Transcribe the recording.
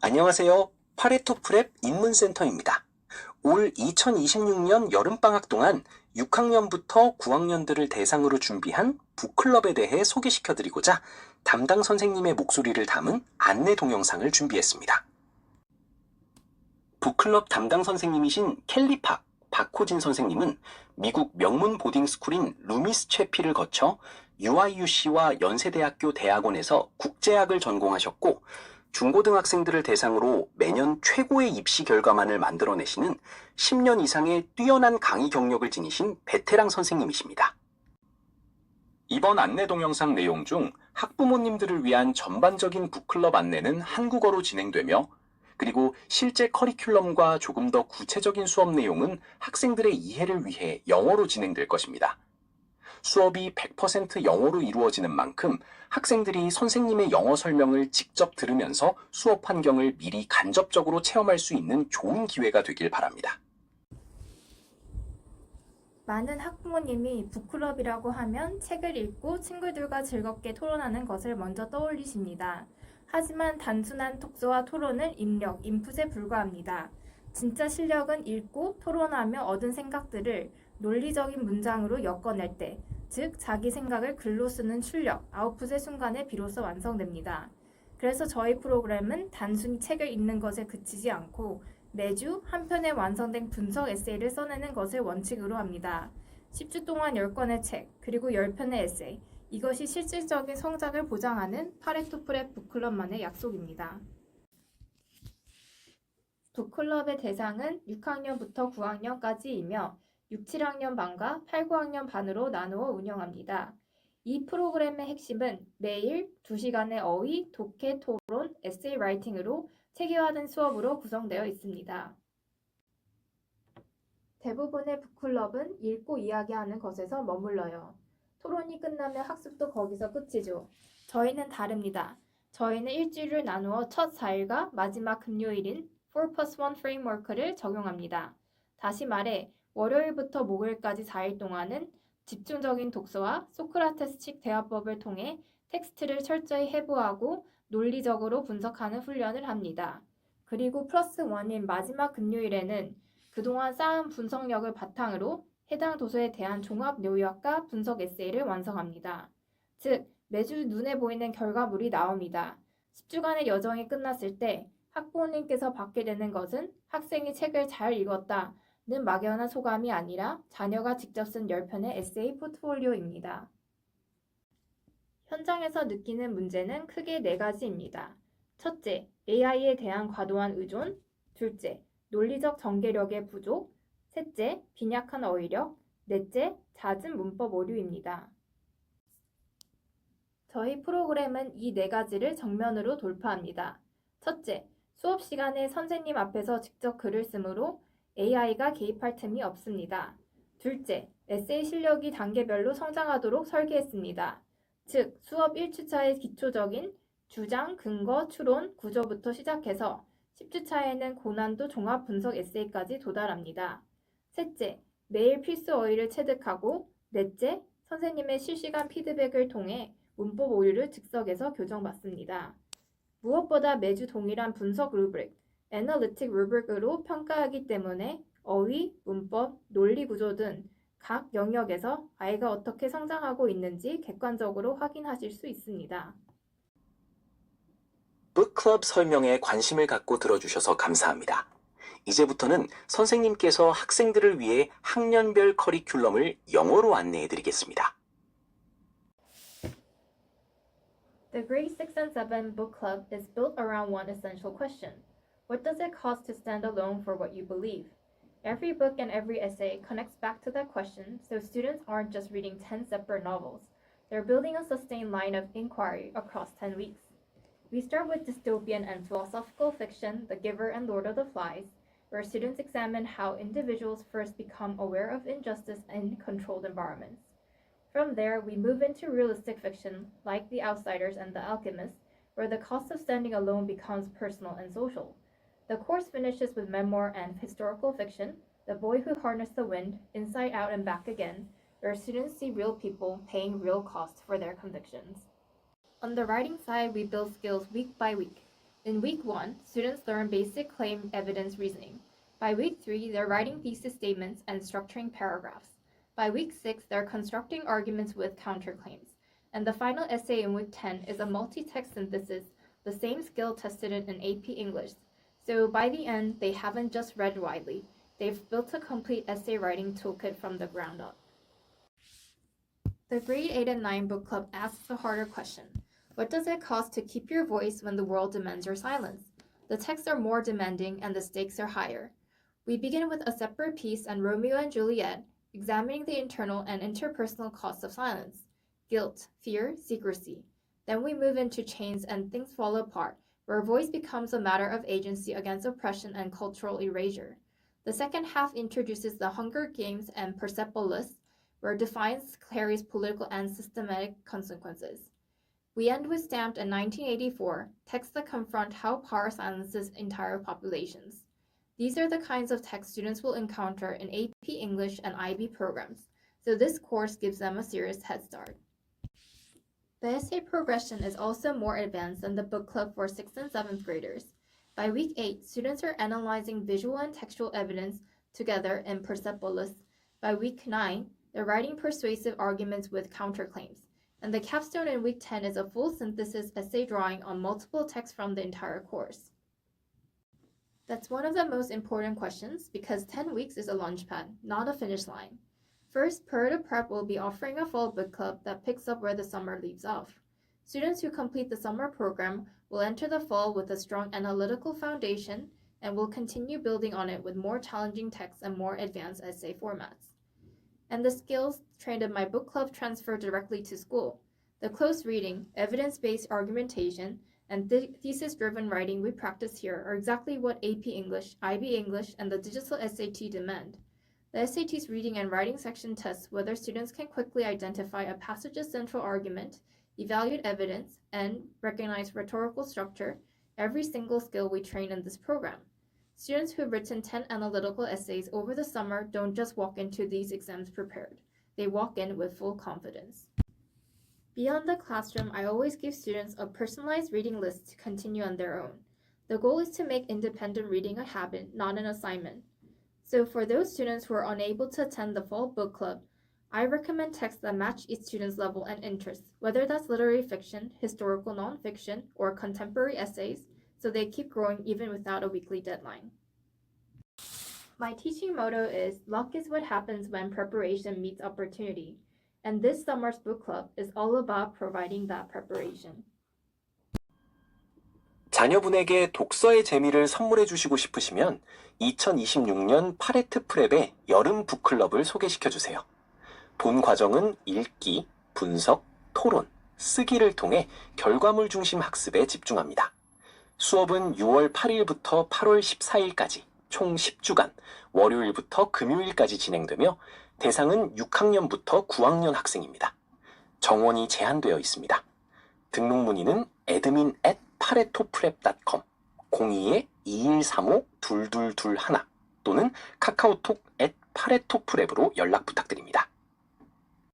안녕하세요. 파레토 프랩 인문센터입니다. 올 2026년 여름방학 동안 6학년부터 9학년들을 대상으로 준비한 북클럽에 대해 소개시켜드리고자 담당 선생님의 목소리를 담은 안내 동영상을 준비했습니다. 북클럽 담당 선생님이신 켈리팍 박호진 선생님은 미국 명문 보딩스쿨인 루미스 채피를 거쳐 UIUC와 연세대학교 대학원에서 국제학을 전공하셨고 중고등학생들을 대상으로 매년 최고의 입시 결과만을 만들어내시는 10년 이상의 뛰어난 강의 경력을 지니신 베테랑 선생님이십니다. 이번 안내 동영상 내용 중 학부모님들을 위한 전반적인 북클럽 안내는 한국어로 진행되며 그리고 실제 커리큘럼과 조금 더 구체적인 수업 내용은 학생들의 이해를 위해 영어로 진행될 것입니다. 수업이 100% 영어로 이루어지는 만큼 학생들이 선생님의 영어 설명을 직접 들으면서 수업 환경을 미리 간접적으로 체험할 수 있는 좋은 기회가 되길 바랍니다. 많은 학부모님이 북클럽이라고 하면 책을 읽고 친구들과 즐겁게 토론하는 것을 먼저 떠올리십니다. 하지만 단순한 독서와 토론은 입력, 인풋에 불과합니다. 진짜 실력은 읽고 토론하며 얻은 생각들을 논리적인 문장으로 엮어낼 때, 즉 자기 생각을 글로 쓰는 출력, 아웃풋의 순간에 비로소 완성됩니다. 그래서 저희 프로그램은 단순히 책을 읽는 것에 그치지 않고 매주 한 편의 완성된 분석 에세이를 써내는 것을 원칙으로 합니다. 10주 동안 10권의 책, 그리고 10편의 에세이, 이것이 실질적인 성장을 보장하는 파레토 프랩 북클럽만의 약속입니다. 북클럽의 대상은 6학년부터 9학년까지이며 6, 7학년 반과 8, 9학년 반으로 나누어 운영합니다. 이 프로그램의 핵심은 매일 2시간의 어휘, 독해, 토론, 에세이 라이팅으로 체계화된 수업으로 구성되어 있습니다. 대부분의 북클럽은 읽고 이야기하는 것에서 머물러요. 토론이 끝나면 학습도 거기서 끝이죠. 저희는 다릅니다. 저희는 일주일을 나누어 첫 4일과 마지막 금요일인 4+1 프레임워크를 적용합니다. 다시 말해 월요일부터 목요일까지 4일 동안은 집중적인 독서와 소크라테스식 대화법을 통해 텍스트를 철저히 해부하고 논리적으로 분석하는 훈련을 합니다. 그리고 플러스 1인 마지막 금요일에는 그동안 쌓은 분석력을 바탕으로 해당 도서에 대한 종합 요약과 분석 에세이를 완성합니다. 즉, 매주 눈에 보이는 결과물이 나옵니다. 10주간의 여정이 끝났을 때 학부모님께서 받게 되는 것은 학생이 책을 잘 읽었다는 막연한 소감이 아니라 자녀가 직접 쓴 10편의 에세이 포트폴리오입니다. 현장에서 느끼는 문제는 크게 4가지입니다. 첫째, AI에 대한 과도한 의존. 둘째, 논리적 전개력의 부족. 셋째, 빈약한 어휘력. 넷째, 잦은 문법 오류입니다. 저희 프로그램은 이 4가지를 정면으로 돌파합니다. 첫째, 수업 시간에 선생님 앞에서 직접 글을 쓰므로 AI가 개입할 틈이 없습니다. 둘째, 에세이 실력이 단계별로 성장하도록 설계했습니다. 즉, 수업 1주차의 기초적인 주장, 근거, 추론, 구조부터 시작해서 10주차에는 고난도 종합 분석 에세이까지 도달합니다. 셋째, 매일 필수 어휘를 체득하고 넷째, 선생님의 실시간 피드백을 통해 문법 오류를 즉석에서 교정받습니다. 무엇보다 매주 동일한 분석 루브릭, 애널리틱 루브릭으로 평가하기 때문에 어휘, 문법, 논리 구조 등 각 영역에서 아이가 어떻게 성장하고 있는지 객관적으로 확인하실 수 있습니다. 북클럽 설명에 관심을 갖고 들어주셔서 감사합니다. 이제부터는 선생님께서 학생들을 위해 학년별 커리큘럼을 영어로 안내해드리겠습니다. The grade 6 and 7 book club is built around one essential question. What does it cost to stand alone for what you believe? Every book and every essay connects back to that question, so students aren't just reading 10 separate novels. They're building a sustained line of inquiry across 10 weeks. We start with dystopian and philosophical fiction, The Giver and Lord of the Flies, where students examine how individuals first become aware of injustice in controlled environments. From there, we move into realistic fiction, like The Outsiders and The Alchemist, where the cost of standing alone becomes personal and social. The course finishes with memoir and historical fiction, The Boy Who Harnessed the Wind, Inside Out and Back Again, where students see real people paying real costs for their convictions. On the writing side, we build skills week by week. In week 1, students learn basic claim evidence reasoning. By week 3, they're writing thesis statements and structuring paragraphs. By week 6, they're constructing arguments with counterclaims. And the final essay in week 10 is a multi-text synthesis, the same skill tested in AP English. So by the end, they haven't just read widely, they've built a complete essay writing toolkit from the ground up. The grade 8 and 9 book club asks a harder question. What does it cost to keep your voice when the world demands your silence? The texts are more demanding and the stakes are higher. We begin with a separate piece on Romeo and Juliet, examining the internal and interpersonal costs of silence, guilt, fear, secrecy. Then we move into Chains and Things Fall Apart, where voice becomes a matter of agency against oppression and cultural erasure. The second half introduces The Hunger Games and Persepolis, where defiance carries political and systematic consequences. We end with Stamped in 1984, texts that confront how power silences entire populations. These are the kinds of texts students will encounter in AP English and IB programs, so this course gives them a serious head start. The essay progression is also more advanced than the book club for 6th and 7th graders. By week 8, students are analyzing visual and textual evidence together in Persepolis. By week 9, they're writing persuasive arguments with counterclaims. And the capstone in week 10 is a full synthesis essay drawing on multiple texts from the entire course. That's one of the most important questions because 10 weeks is a launchpad, not a finish line. First, Purita Prep will be offering a fall book club that picks up where the summer leaves off. Students who complete the summer program will enter the fall with a strong analytical foundation and will continue building on it with more challenging texts and more advanced essay formats. And the skills trained in my book club transfer directly to school. The close reading, evidence-based argumentation, and thesis-driven writing we practice here are exactly what AP English, IB English, and the digital SAT demand. The SAT's reading and writing section tests whether students can quickly identify a passage's central argument, evaluate evidence, and recognize rhetorical structure, every single skill we train in this program. Students who've written 10 analytical essays over the summer don't just walk into these exams prepared. They walk in with full confidence. Beyond the classroom, I always give students a personalized reading list to continue on their own. The goal is to make independent reading a habit, not an assignment. So for those students who are unable to attend the fall book club, I recommend texts that match each student's level and interests, whether that's literary fiction, historical nonfiction, or contemporary essays, so they keep growing even without a weekly deadline. My teaching motto is, luck is what happens when preparation meets opportunity, and this summer's book club is all about providing that preparation. 자녀분에게 독서의 재미를 선물해 주시고 싶으시면 2026년 파레트 프랩의 여름 북클럽을 소개시켜 주세요. 본 과정은 읽기, 분석, 토론, 쓰기를 통해 결과물 중심 학습에 집중합니다. 수업은 6월 8일부터 8월 14일까지 총 10주간 월요일부터 금요일까지 진행되며 대상은 6학년부터 9학년 학생입니다. 정원이 제한되어 있습니다. 등록 문의는 admin@paretoprep.com 02-2135-2221 또는 카카오톡 @paretoprep으로 연락 부탁드립니다.